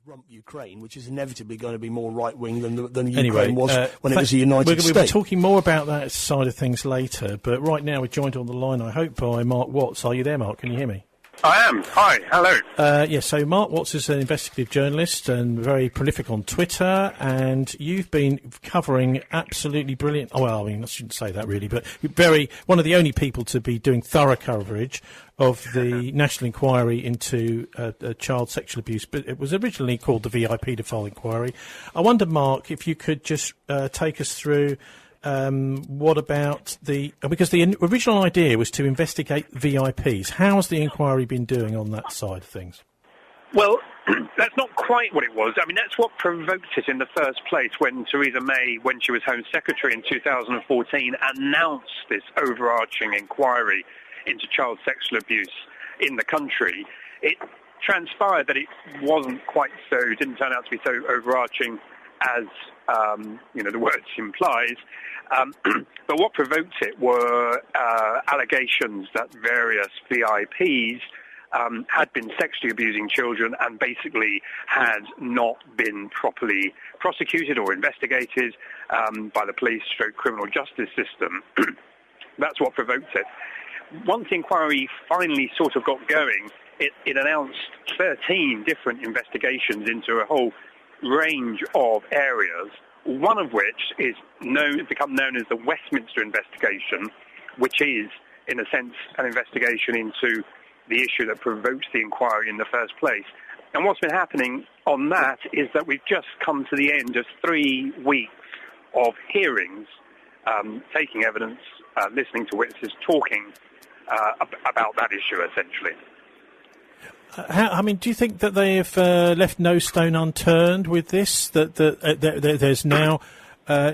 rump Ukraine, which is inevitably going to be more right-wing than Ukraine was when it was the United States. We'll be talking more about that side of things later, but right now we're joined on the line, I hope, by Mark Watts. Are you there, Mark? Can you hear me? I am. Hi. Hello. So Mark Watts is an investigative journalist and very prolific on Twitter, and you've been covering absolutely brilliant... Oh, well, I mean, I shouldn't say that really, but one of the only people to be doing thorough coverage of the National Inquiry into child sexual abuse, but it was originally called the VIPaedophile Inquiry. I wonder, Mark, if you could just take us through... what about because the original idea was to investigate VIPs. How's the inquiry been doing on that side of things? Well, that's not quite what it was. I mean, that's what provoked it in the first place when Theresa May, when she was Home Secretary in 2014, announced this overarching inquiry into child sexual abuse in the country. It transpired that it didn't turn out to be so overarching as the word implies. But what provoked it were allegations that various VIPs had been sexually abusing children and basically had not been properly prosecuted or investigated by the police / criminal justice system. That's what provoked it. Once the inquiry finally sort of got going, it announced 13 different investigations into a whole range of areas, one of which is become known as the Westminster investigation, which is, in a sense, an investigation into the issue that provoked the inquiry in the first place. And what's been happening on that is that we've just come to the end of 3 weeks of hearings, taking evidence, listening to witnesses, talking about that issue, essentially. Do you think that they have left no stone unturned with this? That there's now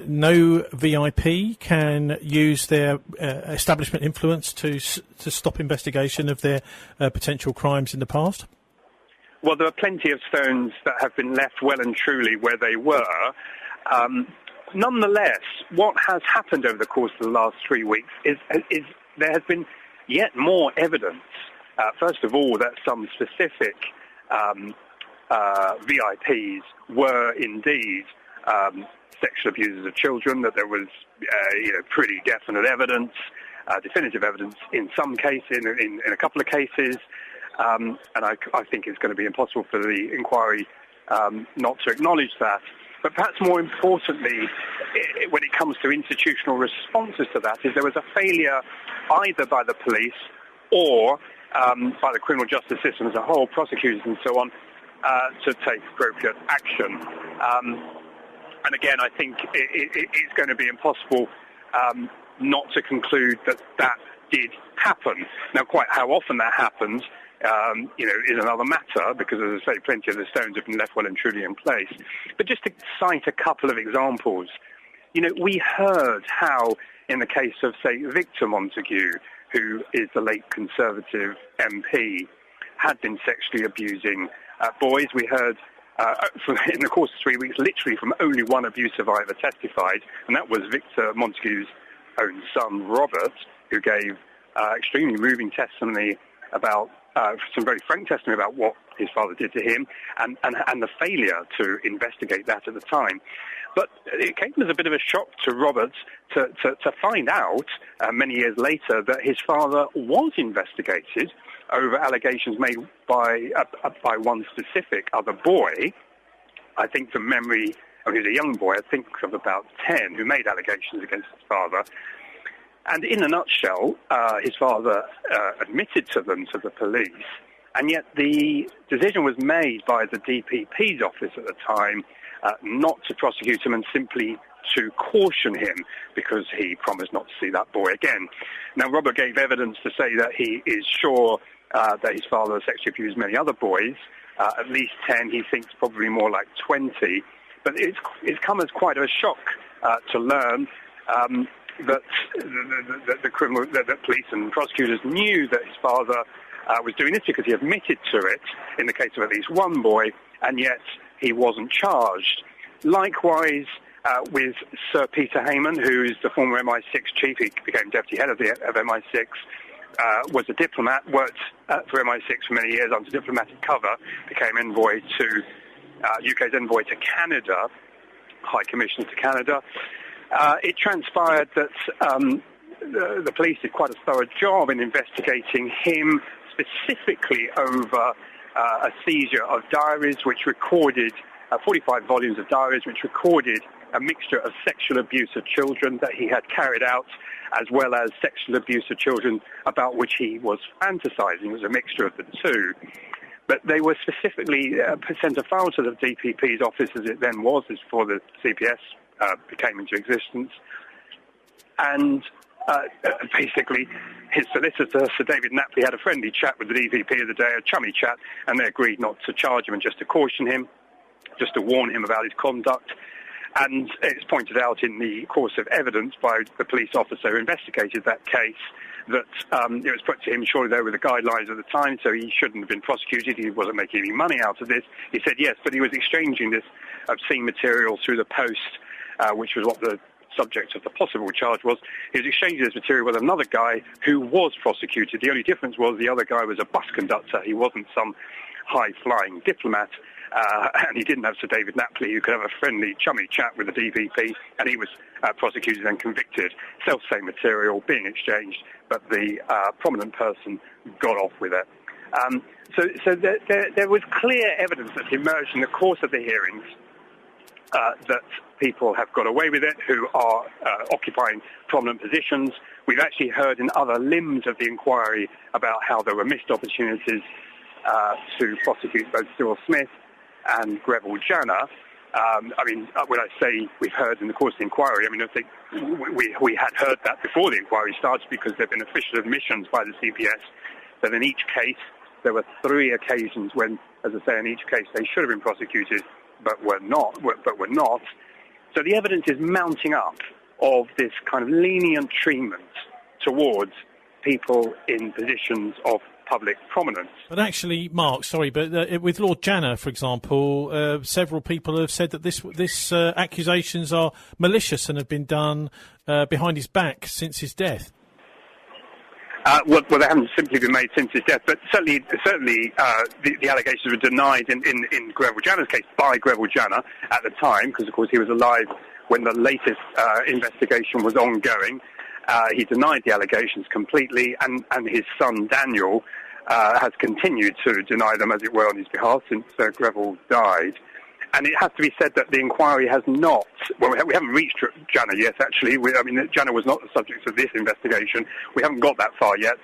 no VIP can use their establishment influence to stop investigation of their potential crimes in the past? Well, there are plenty of stones that have been left well and truly where they were. Nonetheless, what has happened over the course of the last 3 weeks is there has been yet more evidence. First of all, that some specific VIPs were indeed sexual abusers of children, that there was pretty definite evidence, definitive evidence in some cases, in a couple of cases, and I think it's going to be impossible for the inquiry not to acknowledge that. But perhaps more importantly, when it comes to institutional responses to that, is there was a failure either by the police or by the criminal justice system as a whole, prosecutors and so on, to take appropriate action. And again, I think it's going to be impossible not to conclude that did happen. Now, quite how often that happens, is another matter, because, as I say, plenty of the stones have been left well and truly in place. But just to cite a couple of examples, we heard how, in the case of, say, Victor Montagu, who is the late Conservative MP, had been sexually abusing boys. We heard in the course of 3 weeks, literally from only one abuse survivor testified, and that was Victor Montagu's own son, Robert, who gave extremely moving testimony about, some very frank testimony about what his father did to him, and the failure to investigate that at the time. But it came as a bit of a shock to Robert to find out many years later that his father was investigated over allegations made by one specific other boy. I think from memory, he was a young boy, I think of about 10, who made allegations against his father. And in a nutshell, his father admitted to them to the police, and yet the decision was made by the DPP's office at the time not to prosecute him and simply to caution him because he promised not to see that boy again. Now, Robert gave evidence to say that he is sure that his father sexually abused many other boys, at least 10, he thinks probably more like 20. But it's come as quite a shock to learn that the police and prosecutors knew that his father was doing this because he admitted to it in the case of at least one boy, and yet he wasn't charged. Likewise, with Sir Peter Hayman, who's the former MI6 chief, he became deputy head of MI6, was a diplomat, worked for MI6 for many years under diplomatic cover, became envoy to UK's envoy to Canada, High Commissioner to Canada, it transpired that the police did quite a thorough job in investigating him specifically over a seizure of diaries which recorded 45 volumes of diaries which recorded a mixture of sexual abuse of children that he had carried out, as well as sexual abuse of children about which he was fantasizing. It was a mixture of the two. But they were specifically sent a file to the DPP's office, as it then was, as before the CPS came into existence. And basically, his solicitor, Sir David Napley, had a friendly chat with the DPP the other day, a chummy chat, and they agreed not to charge him and just to caution him, just to warn him about his conduct. And it's pointed out in the course of evidence by the police officer who investigated that case that it was put to him, surely there were the guidelines at the time, so he shouldn't have been prosecuted, he wasn't making any money out of this. He said yes, but he was exchanging this obscene material through the post, which was what the subject of the possible charge was. He was exchanging this material with another guy who was prosecuted. The only difference was the other guy was a bus conductor. He wasn't some high-flying diplomat. And he didn't have Sir David Napley, who could have a friendly, chummy chat with the DPP, and he was prosecuted and convicted. Self-same material being exchanged, but the prominent person got off with it. So there was clear evidence that emerged in the course of the hearings that people have got away with it, who are occupying prominent positions. We've actually heard in other limbs of the inquiry about how there were missed opportunities to prosecute both Cyril Smith and Greville Janner. When I say we've heard in the course of the inquiry, I think we had heard that before the inquiry started, because there have been official admissions by the CPS that in each case there were 3 occasions when, as I say, in each case they should have been prosecuted but were not. So the evidence is mounting up of this kind of lenient treatment towards people in positions of public prominence. But actually, Mark, sorry, but with Lord Janner, for example, several people have said that this accusations are malicious and have been done behind his back since his death. Well, they haven't simply been made since his death, but certainly the allegations were denied in Greville Janner's case by Greville Janner at the time, because, of course, he was alive when the latest investigation was ongoing. He denied the allegations completely, and his son Daniel has continued to deny them, as it were, on his behalf since Greville died. And it has to be said that the inquiry has not... Well, we haven't reached Janner yet, actually. Janner was not the subject of this investigation. We haven't got that far yet.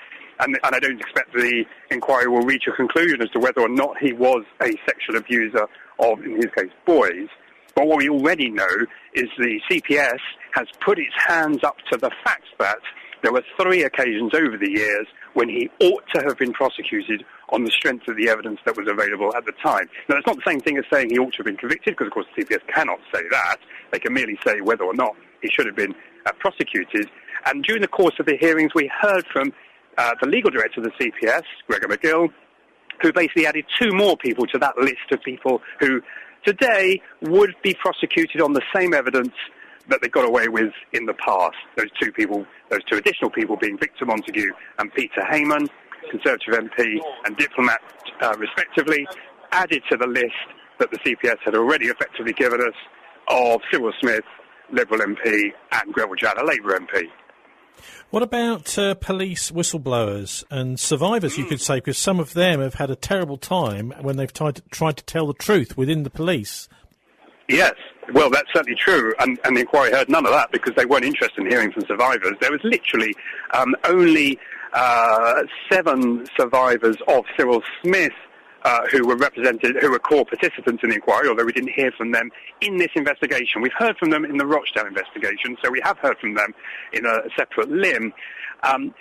And I don't expect the inquiry will reach a conclusion as to whether or not he was a sexual abuser of, in his case, boys. But what we already know is the CPS has put its hands up to the fact that there were 3 occasions over the years when he ought to have been prosecuted on the strength of the evidence that was available at the time. Now, it's not the same thing as saying he ought to have been convicted, because, of course, the CPS cannot say that. They can merely say whether or not he should have been prosecuted. And during the course of the hearings, we heard from the legal director of the CPS, Gregor McGill, who basically added 2 more people to that list of people who today would be prosecuted on the same evidence that they got away with in the past. Those 2 additional people being Victor Montagu and Peter Hayman, Conservative MP and diplomat, respectively, added to the list that the CPS had already effectively given us of Cyril Smith, Liberal MP, and Greville Janner, Labour MP. What about police whistleblowers and survivors, you could say, because some of them have had a terrible time when they've tried to tell the truth within the police? Yes, well, that's certainly true, and the inquiry heard none of that because they weren't interested in hearing from survivors. There was literally only 7 survivors of Cyril Smith who were core participants in the inquiry, although we didn't hear from them in this investigation. We've heard from them in the Rochdale investigation, so we have heard from them in a separate limb. And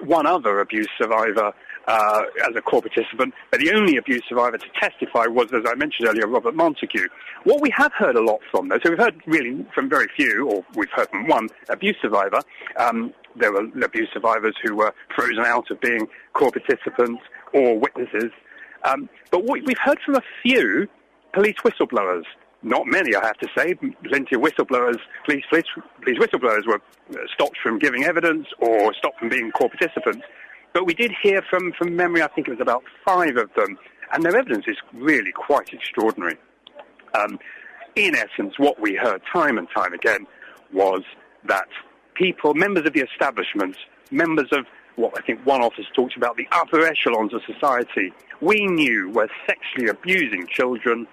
one other abuse survivor as a core participant, but the only abuse survivor to testify was, as I mentioned earlier, Robert Montagu. What we have heard a lot from, though, so we've heard really from very few, or we've heard from one abuse survivor. There were abuse survivors who were frozen out of being core participants or witnesses. But we've heard from a few police whistleblowers. Not many, I have to say. Plenty of whistleblowers, police whistleblowers were stopped from giving evidence or stopped from being core participants. But we did hear from memory, I think it was about 5 of them, and their evidence is really quite extraordinary. In essence, what we heard time and time again was that people, members of the establishment, members of what I think one officer talked about, the upper echelons of society, we knew were sexually abusing children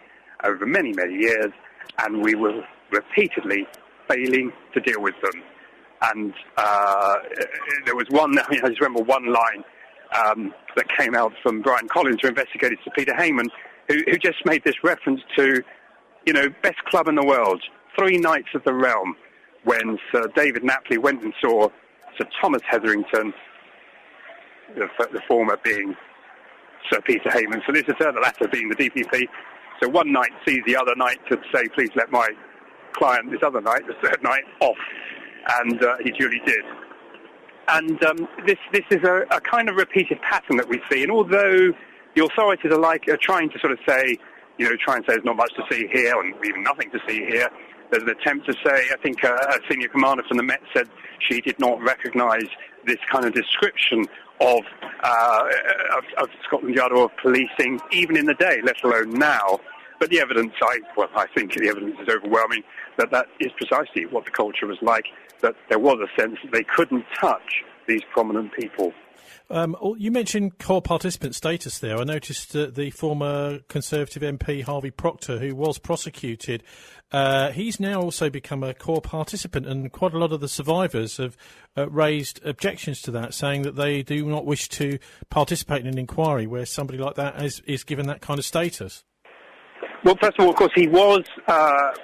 over many, many years, and we were repeatedly failing to deal with them. And there was one, I just remember one line that came out from Brian Collins, who investigated Sir Peter Hayman, who just made this reference to, best club in the world, 3 Knights of the Realm, when Sir David Napley went and saw Sir Thomas Hetherington, the former being Sir Peter Hayman. So this is the latter being the DPP. So one knight sees the other knight to say, please let my client, this other knight, the third knight, off. And he duly did. And this is a kind of repeated pattern that we see. And although the authorities are trying to sort of say, try and say there's not much to see here, and even nothing to see here, there's an attempt to say, I think a senior commander from the Met said she did not recognise this kind of description of Scotland Yard or of policing, even in the day, let alone now. But the evidence, I think the evidence is overwhelming that is precisely what the culture was like, that there was a sense that they couldn't touch these prominent people. You mentioned core participant status there. I noticed that the former Conservative MP, Harvey Proctor, who was prosecuted, he's now also become a core participant, and quite a lot of the survivors have raised objections to that, saying that they do not wish to participate in an inquiry where somebody like that is given that kind of status. Well, first of all, of course, he was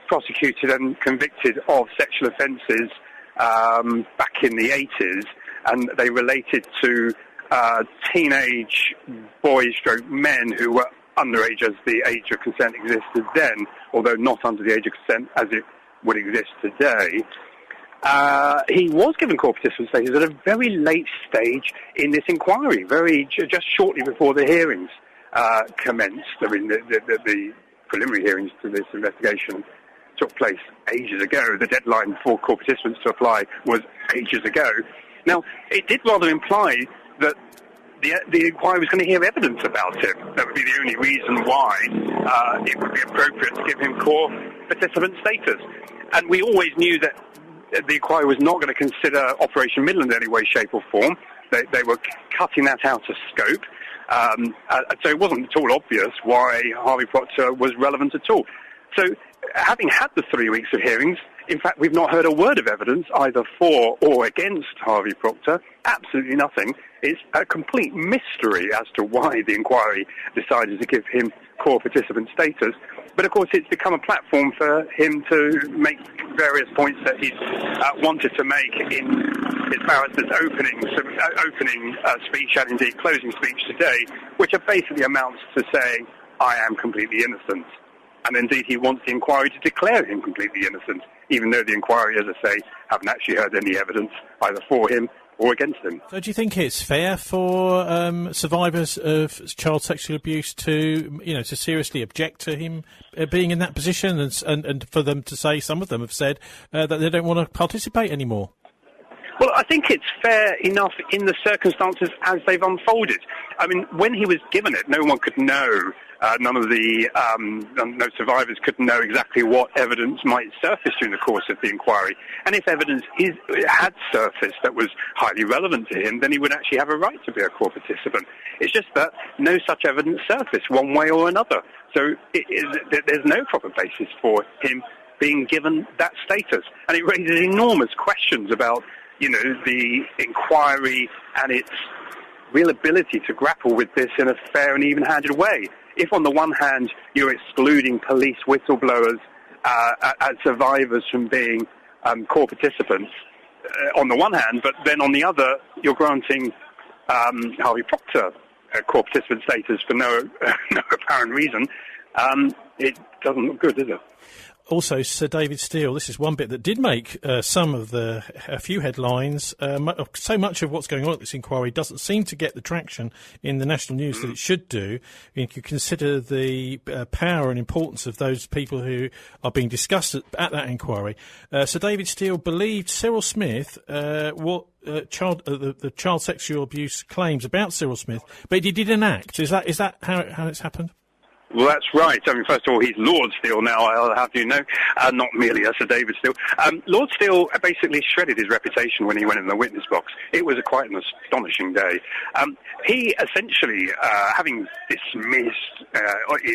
prosecuted and convicted of sexual offences back in the 80s, and they related to teenage boys/men who were underage as the age of consent existed then, although not under the age of consent as it would exist today. He was given core participant status at a very late stage in this inquiry, just shortly before the hearings commenced. I mean, the preliminary hearings to this investigation took place ages ago. The deadline for core participants to apply was ages ago. Now, it did rather imply that the inquiry was going to hear evidence about him. That would be the only reason why it would be appropriate to give him core participant status. And we always knew that the inquiry was not going to consider Operation Midland in any way, shape or form. They were cutting that out of scope. So it wasn't at all obvious why Harvey Proctor was relevant at all. So having had the 3 weeks of hearings, in fact, we've not heard a word of evidence either for or against Harvey Proctor. Absolutely nothing. It's a complete mystery as to why the inquiry decided to give him core participant status. But of course, it's become a platform for him to make various points that he's wanted to make in his barrister's opening speech and indeed closing speech today, which basically amounts to saying, I am completely innocent. And indeed, he wants the inquiry to declare him completely innocent, even though the inquiry, as I say, haven't actually heard any evidence either for him or against him. So do you think it's fair for survivors of child sexual abuse to seriously object to him being in that position, and for them to say, some of them have said, that they don't want to participate anymore? Well, I think it's fair enough in the circumstances as they've unfolded. I mean, when he was given it, no one could know. None of the no survivors could know exactly what evidence might surface during the course of the inquiry. And if evidence had surfaced that was highly relevant to him, then he would actually have a right to be a core participant. It's just that no such evidence surfaced one way or another. So there's no proper basis for him being given that status. And it raises enormous questions about, the inquiry and its real ability to grapple with this in a fair and even-handed way. If on the one hand you're excluding police whistleblowers as survivors from being core participants on the one hand, but then on the other you're granting Harvey Proctor core participant status for no apparent reason, it doesn't look good, does it? Also, Sir David Steele, this is one bit that did make a few headlines. So much of what's going on at this inquiry doesn't seem to get the traction in the national news that it should do. If you consider the power and importance of those people who are being discussed at that inquiry. Sir David Steele believed Cyril Smith, the child sexual abuse claims about Cyril Smith, but he did an act. Is that how it's happened? Well, that's right. I mean, first of all, he's Lord Steele now, I'll have you know, not merely Sir David Steele. Lord Steele basically shredded his reputation when he went in the witness box. It was quite an astonishing day. He essentially, having dismissed,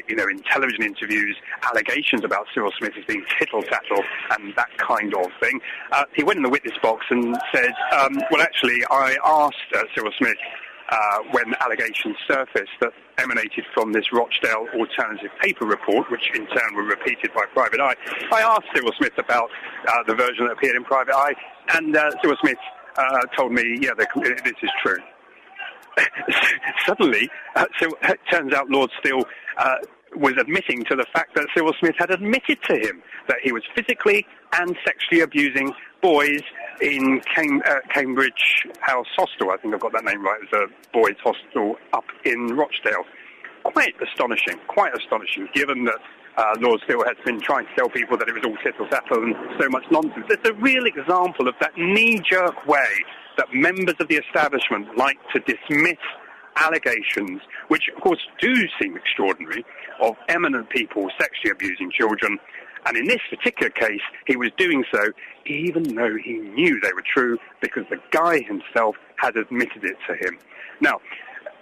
in television interviews, allegations about Cyril Smith as being tittle-tattle and that kind of thing, he went in the witness box and said, well, actually, I asked Cyril Smith, when allegations surfaced that emanated from this Rochdale alternative paper report, which in turn were repeated by Private Eye. I asked Cyril Smith about the version that appeared in Private Eye, and Cyril Smith told me, yeah, this is true. Suddenly, it turns out Lord Steele was admitting to the fact that Cyril Smith had admitted to him that he was physically and sexually abusing boys in Cambridge House Hostel. I think I've got that name right. It was a boys' hostel up in Rochdale. Quite astonishing, given that Lord Steele has been trying to tell people that it was all tittle-tattle and so much nonsense. It's a real example of that knee-jerk way that members of the establishment like to dismiss allegations, which of course do seem extraordinary, of eminent people sexually abusing children. And in this particular case, he was doing so even though he knew they were true, because the guy himself had admitted it to him. Now,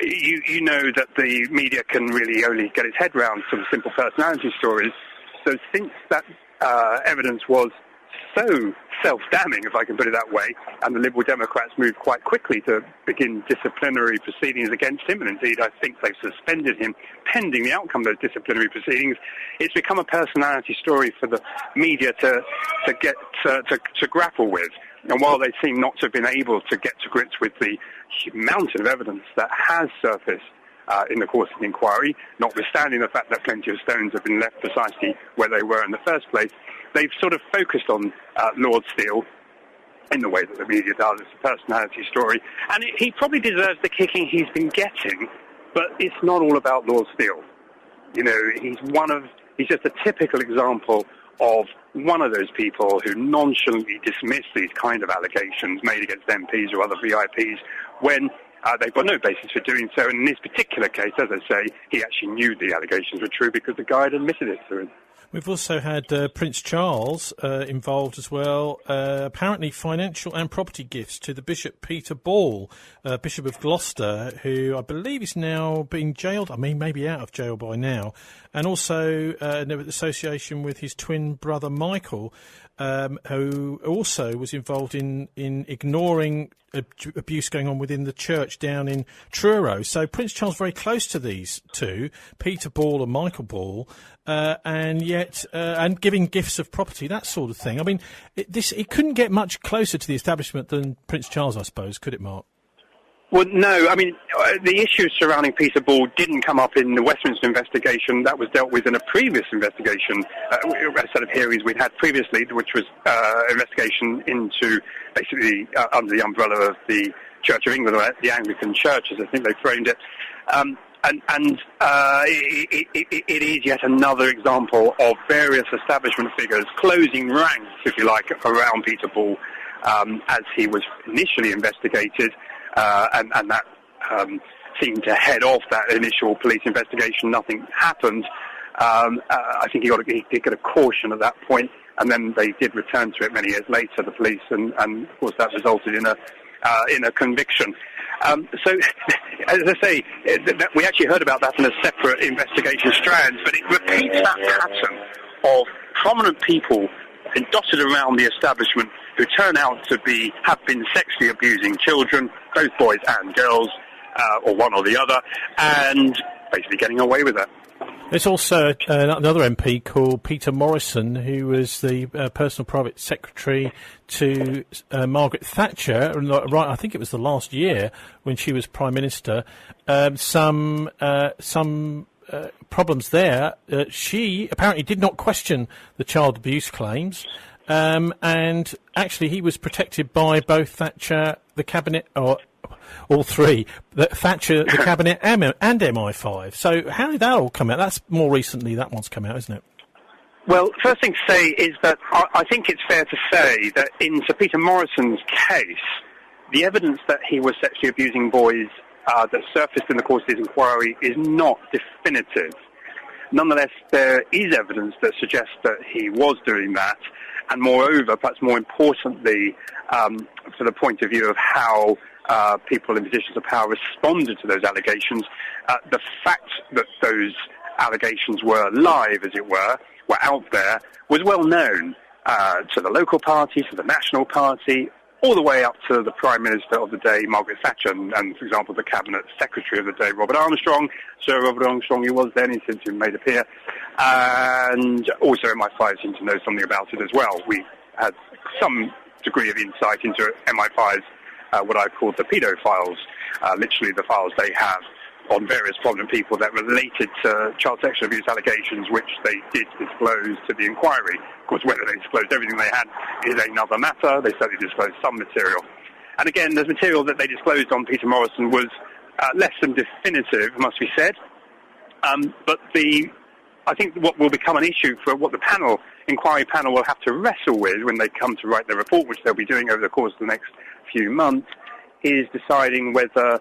you know that the media can really only get its head round some simple personality stories. So since that evidence was so self-damning, if I can put it that way, and the Liberal Democrats moved quite quickly to begin disciplinary proceedings against him, and indeed I think they've suspended him pending the outcome of those disciplinary proceedings, it's become a personality story for the media to grapple with. And while they seem not to have been able to get to grips with the mountain of evidence that has surfaced in the course of the inquiry, notwithstanding the fact that plenty of stones have been left precisely where they were in the first place, they've sort of focused on Lord Steele in the way that the media does. It's a personality story. And he probably deserves the kicking he's been getting, but it's not all about Lord Steele. You know, he's just a typical example of one of those people who nonchalantly dismiss these kind of allegations made against MPs or other VIPs when they've got no basis for doing so. And in this particular case, as I say, he actually knew the allegations were true because the guy had admitted it to him. We've also had Prince Charles involved as well. Apparently financial and property gifts to the Bishop Peter Ball, Bishop of Gloucester, who I believe is now being jailed. I mean, maybe out of jail by now. And also in association with his twin brother Michael, who also was involved in ignoring abuse going on within the church down in Truro. So Prince Charles very close to these two, Peter Ball and Michael Ball, and yet and giving gifts of property, that sort of thing. I mean, it couldn't get much closer to the establishment than Prince Charles, I suppose, could it, Mark? Well, no. I mean, the issues surrounding Peter Ball didn't come up in the Westminster investigation. That was dealt with in a previous investigation, a set of hearings we'd had previously, which was investigation into basically under the umbrella of the Church of England, or the Anglican Church, as I think they framed it. It is yet another example of various establishment figures closing ranks, if you like, around Peter Ball as he was initially investigated. And that seemed to head off that initial police investigation. Nothing happened. I think he got a caution at that point, and then they did return to it many years later, the police, and of course that resulted in a conviction. So, as I say, we actually heard about that in a separate investigation strand, but it repeats that pattern of prominent people dotted around the establishment who turn out to have been sexually abusing children, both boys and girls, or one or the other, and basically getting away with it. There's also another MP called Peter Morrison, who was the personal private secretary to Margaret Thatcher, right, I think it was the last year when she was Prime Minister. Some problems there. She apparently did not question the child abuse claims, and actually he was protected by both Thatcher, the Cabinet, or all three, Thatcher, the Cabinet, and MI5. So how did that all come out? That's more recently that one's come out, isn't it? Well, first thing to say is that I think it's fair to say that in Sir Peter Morrison's case, the evidence that he was sexually abusing boys that surfaced in the course of his inquiry is not definitive. Nonetheless, there is evidence that suggests that he was doing that. And moreover, perhaps more importantly, from the point of view of how people in positions of power responded to those allegations, the fact that those allegations were live, as it were out there, was well known to the local party, to the National Party, all the way up to the Prime Minister of the day, Margaret Thatcher, and for example, the Cabinet Secretary of the day, Robert Armstrong, Sir Robert Armstrong, he was then, he's since been made a peer, and also MI5 seemed to know something about it as well. We had some degree of insight into MI5's, what I called the paedophiles, literally the files they have on various prominent people that related to child sexual abuse allegations, which they did disclose to the inquiry. Of course, whether they disclosed everything they had is another matter. They certainly disclosed some material. And again, the material that they disclosed on Peter Morrison was less than definitive, must be said. But I think what will become an issue for what the inquiry panel will have to wrestle with when they come to write their report, which they'll be doing over the course of the next few months, is deciding whether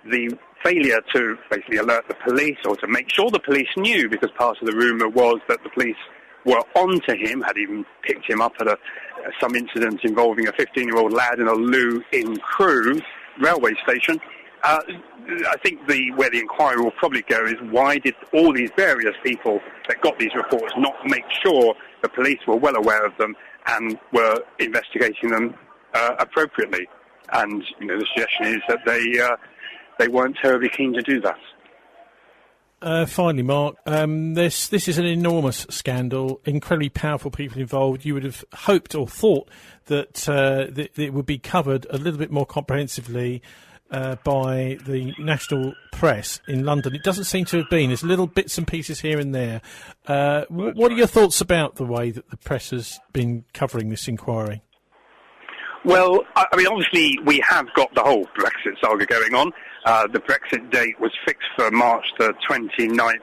the failure to basically alert the police or to make sure the police knew, because part of the rumour was that the police were onto him, had even picked him up at some incident involving a 15-year-old lad in a loo in Crewe railway station. I think where the inquiry will probably go is, why did all these various people that got these reports not make sure the police were well aware of them and were investigating them appropriately? And the suggestion is that they weren't terribly keen to do that. Finally, Mark, this is an enormous scandal, incredibly powerful people involved. You would have hoped or thought that it would be covered a little bit more comprehensively by the national press in London. It doesn't seem to have been. There's little bits and pieces here and there. What are your thoughts about the way that the press has been covering this inquiry? Well, I mean, obviously, we have got the whole Brexit saga going on. The Brexit date was fixed for March the 29th,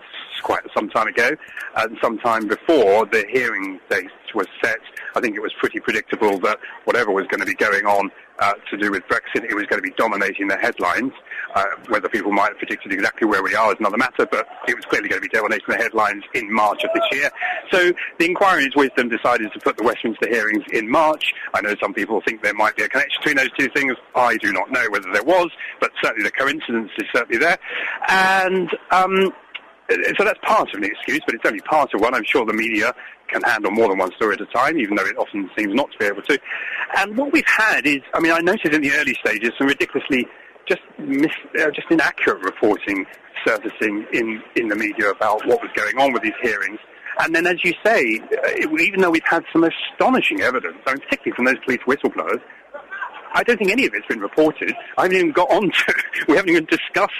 quite some time ago, and sometime before the hearing date was set. I think it was pretty predictable that whatever was going to be going on to do with Brexit, it was going to be dominating the headlines. Whether people might have predicted exactly where we are is another matter, but it was clearly going to be dominating the headlines in March of this year. So the inquiry, in its wisdom, decided to put the Westminster hearings in March. I know some people think there might be a connection between those two things. I do not know whether there was, but certainly the coincidence is certainly there. And so that's part of an excuse, but it's only part of one. I'm sure the media can handle more than one story at a time, even though it often seems not to be able to. And what we've had is, I mean, I noticed in the early stages some ridiculously just inaccurate reporting surfacing in the media about what was going on with these hearings. And then, as you say, even though we've had some astonishing evidence, I mean, particularly from those police whistleblowers, I don't think any of it's been reported. I haven't even got on to, we haven't even discussed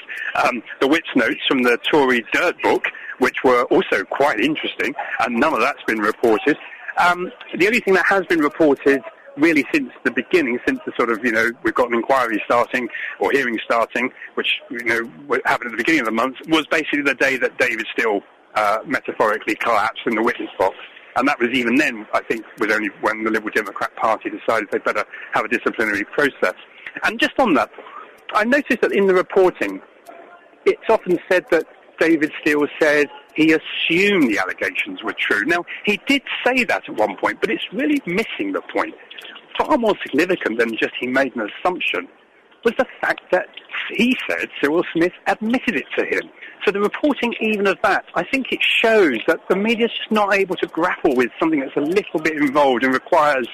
the witness notes from the Tory Dirt Book, which were also quite interesting, and none of that's been reported. The only thing that has been reported really since the beginning, since the sort of, we've got an inquiry starting, or hearing starting, which, happened at the beginning of the month, was basically the day that David Steele metaphorically collapsed in the witness box. And that was even then, I think, was only when the Liberal Democrat Party decided they'd better have a disciplinary process. And just on that, I noticed that in the reporting, it's often said that David Steele said he assumed the allegations were true. Now, he did say that at one point, but it's really missing the point. Far more significant than just he made an assumption was the fact that he said Cyril Smith admitted it to him. So the reporting even of that, I think it shows that the media's just not able to grapple with something that's a little bit involved and requires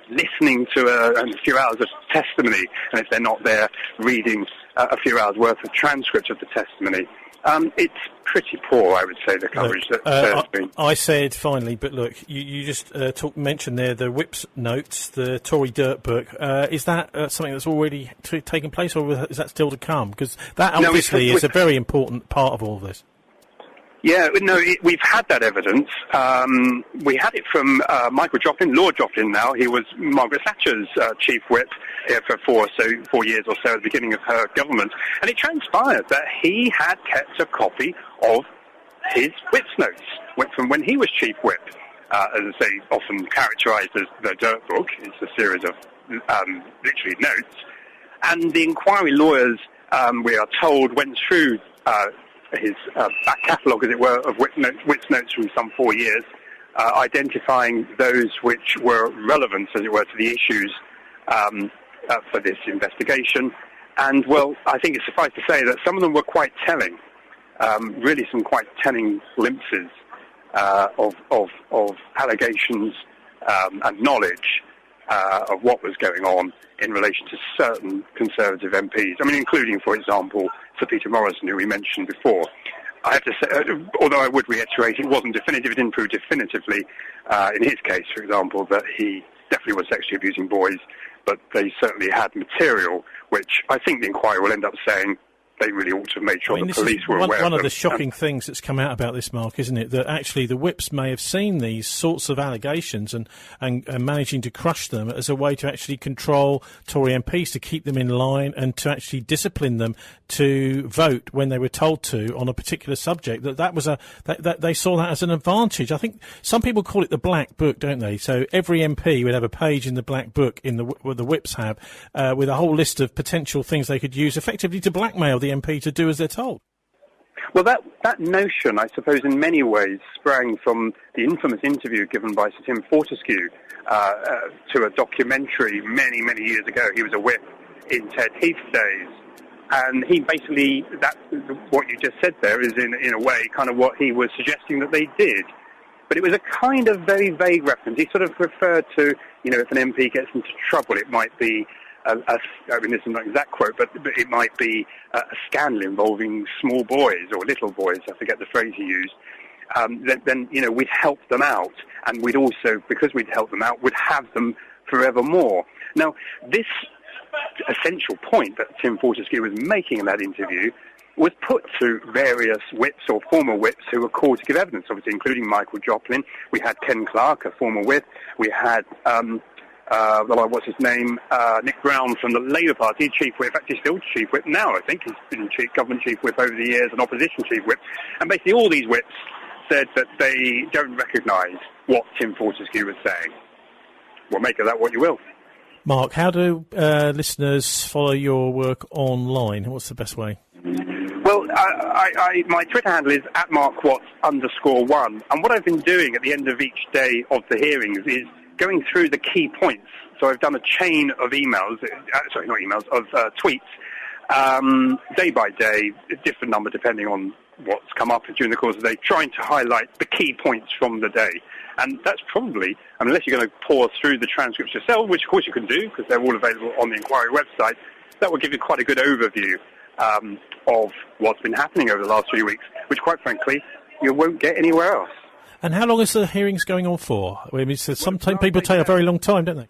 listening to a few hours of testimony, and if they're not there, reading a few hours worth of transcripts of the testimony. It's pretty poor, I would say, the coverage that there's been. I said finally, but look, you just mentioned there the Whip's notes, the Tory Dirt Book. Is that something that's already taken place, or is that still to come? Because that obviously is a very important part of all this. Yeah, no, we've had that evidence. We had it from Michael Joplin, Lord Joplin now. He was Margaret Thatcher's chief whip for 4 years or so at the beginning of her government. And it transpired that he had kept a copy of his whip's notes from when he was chief whip. As I say, often characterised as the Dirt Book. It's a series of literally notes. And the inquiry lawyers, we are told, went through back catalogue, as it were, of witness notes from some 4 years, identifying those which were relevant, as it were, to the issues for this investigation. And, well, I think it's suffice to say that some of them were quite telling, really some quite telling glimpses of allegations and knowledge of what was going on in relation to certain Conservative MPs. I mean, including, for example, Sir Peter Morrison, who we mentioned before. I have to say, although I would reiterate, it wasn't definitive, it didn't prove definitively in his case, for example, that he definitely was sexually abusing boys, but they certainly had material, which I think the inquiry will end up saying they really ought to have made sure the police were aware of them. One of the shocking things that's come out about this, Mark, isn't it, that actually the whips may have seen these sorts of allegations and managing to crush them as a way to actually control Tory MPs, to keep them in line and to actually discipline them to vote when they were told to on a particular subject. That they saw that as an advantage. I think some people call it the black book, don't they? So every MP would have a page in the black book where the whips have with a whole list of potential things they could use effectively to blackmail the MP to do as they're told. Well, that notion, I suppose, in many ways sprang from the infamous interview given by Sir Tim Fortescue to a documentary many, many years ago. He was a whip in Ted Heath's days. And he basically, what you just said there is in a way kind of what he was suggesting that they did. But it was a kind of very vague reference. He sort of referred to, if an MP gets into trouble, it might be I mean, this is not an exact quote, but it might be a scandal involving small boys or little boys, I forget the phrase he used, then we'd help them out. And we'd also, because we'd help them out, would have them forevermore. Now, this essential point that Tim Fortescue was making in that interview was put to various whips or former whips who were called to give evidence, obviously, including Michael Joplin. We had Ken Clarke, a former whip. We had what's his name, Nick Brown from the Labour Party, Chief Whip, actually still Chief Whip now, I think. He's been Government Chief Whip over the years and Opposition Chief Whip. And basically all these whips said that they don't recognise what Tim Fortescue was saying. Well, make of that what you will. Mark, how do listeners follow your work online? What's the best way? Well, my Twitter handle is @MarkWatts_1. And what I've been doing at the end of each day of the hearings is going through the key points. So I've done a chain of tweets, day by day, a different number depending on what's come up during the course of the day, trying to highlight the key points from the day. And that's probably, unless you're going to pour through the transcripts yourself, which of course you can do because they're all available on the inquiry website, that will give you quite a good overview of what's been happening over the last 3 weeks, which quite frankly, you won't get anywhere else. And how long is the hearings going on for? I mean, sometimes people take a very long time, don't they?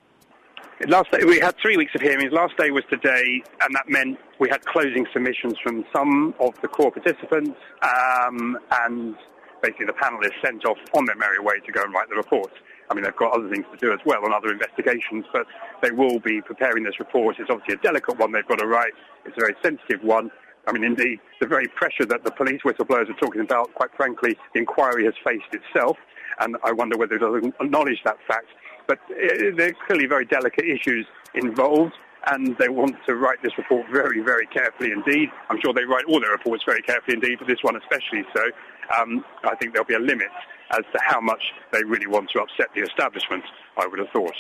Last day, we had 3 weeks of hearings. Last day was today, and that meant we had closing submissions from some of the core participants, and basically the panellists sent off on their merry way to go and write the reports. I mean, they've got other things to do as well on other investigations, but they will be preparing this report. It's obviously a delicate one they've got to write. It's a very sensitive one. I mean, indeed, the very pressure that the police whistleblowers are talking about, quite frankly, the inquiry has faced itself, and I wonder whether they'll acknowledge that fact. But there are clearly very delicate issues involved, and they want to write this report very, very carefully indeed. I'm sure they write all their reports very carefully indeed, but this one especially so. I think there'll be a limit as to how much they really want to upset the establishment, I would have thought.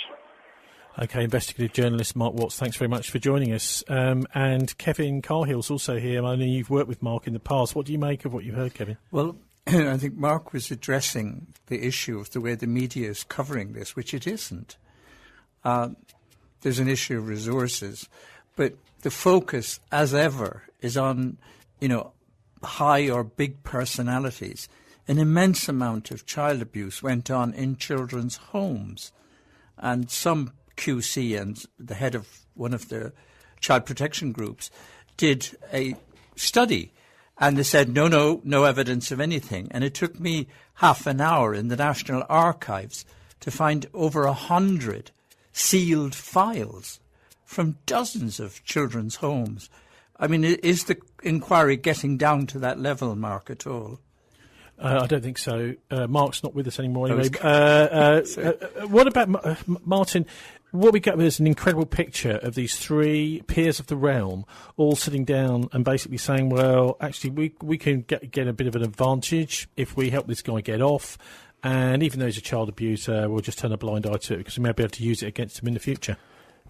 OK, investigative journalist Mark Watts, thanks very much for joining us. And Kevin Carhill's also here. I know you've worked with Mark in the past. What do you make of what you heard, Kevin? Well, I think Mark was addressing the issue of the way the media is covering this, which it isn't. There's an issue of resources, but the focus, as ever, is on, high or big personalities. An immense amount of child abuse went on in children's homes, and some QC and the head of one of the child protection groups did a study, and they said, no evidence of anything. And it took me half an hour in the National Archives to find over 100 sealed files from dozens of children's homes. I mean, is the inquiry getting down to that level, Mark, at all? I don't think so. Mark's not with us anymore anyway. What about Martin? What we get is an incredible picture of these three peers of the realm all sitting down and basically saying, well, actually, we can get a bit of an advantage if we help this guy get off. And even though he's a child abuser, we'll just turn a blind eye to it because we may be able to use it against him in the future.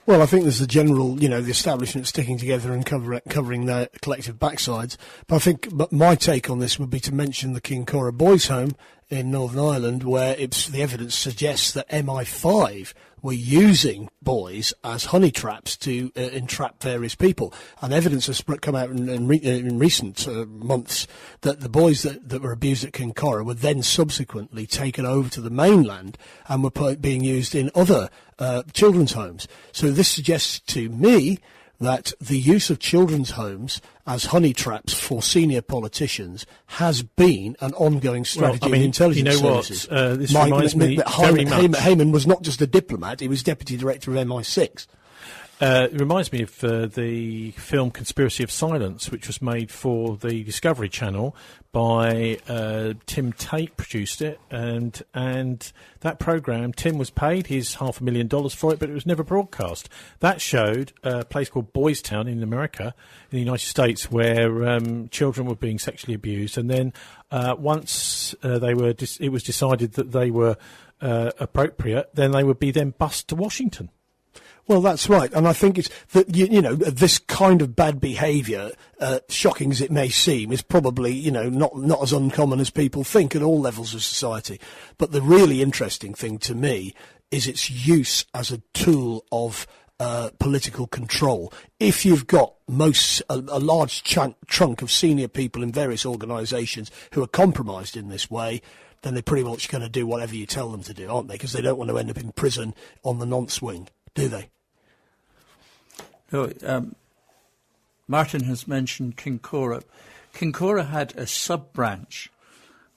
Well, I think there's the general, the establishment sticking together and covering their collective backsides. But I think my take on this would be to mention the Kincora Boys' Home in Northern Ireland, where the evidence suggests that MI5 were using boys as honey traps to entrap various people. And evidence has come out in recent months that the boys that were abused at Kincora were then subsequently taken over to the mainland and were being used in other children's homes. So this suggests to me that the use of children's homes as honey traps for senior politicians has been an ongoing strategy of the intelligence services. This reminds me very much. Hayman was not just a diplomat, he was deputy director of MI6. It reminds me of the film Conspiracy of Silence, which was made for the Discovery Channel by Tim Tate, produced it, and that programme, Tim was paid his $500,000 for it, but it was never broadcast. That showed a place called Boys Town in America, in the United States, where children were being sexually abused, and then once it was decided that they were appropriate, then they would be then bused to Washington. Well, that's right, and I think it's that this kind of bad behaviour, shocking as it may seem, is probably not as uncommon as people think at all levels of society. But the really interesting thing to me is its use as a tool of political control. If you've got a large trunk of senior people in various organisations who are compromised in this way, then they're pretty much going to do whatever you tell them to do, aren't they? Because they don't want to end up in prison on the nonce wing, do they? No, Martin has mentioned Kincora. Kincora had a sub-branch,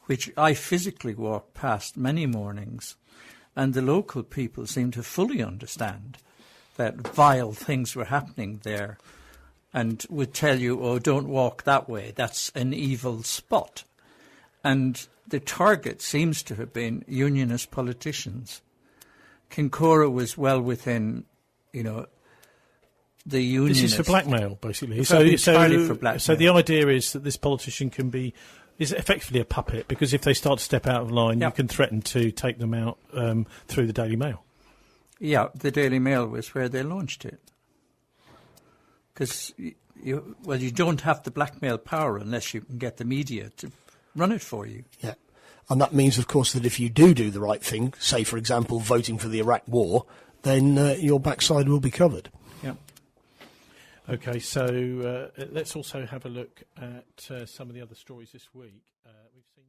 which I physically walked past many mornings, and the local people seemed to fully understand that vile things were happening there and would tell you, oh, don't walk that way, that's an evil spot. And the target seems to have been unionist politicians. Kincora was well within, the unionist. This is for blackmail, basically. For blackmail. So the idea is that this politician is effectively a puppet, because if they start to step out of line, you can threaten to take them out through the Daily Mail. Yeah, the Daily Mail was where they launched it. Because, you don't have the blackmail power unless you can get the media to run it for you. Yeah. And that means, of course, that if you do the right thing, say, for example, voting for the Iraq war, then your backside will be covered. Yeah. OK, so let's also have a look at some of the other stories this week. We've seen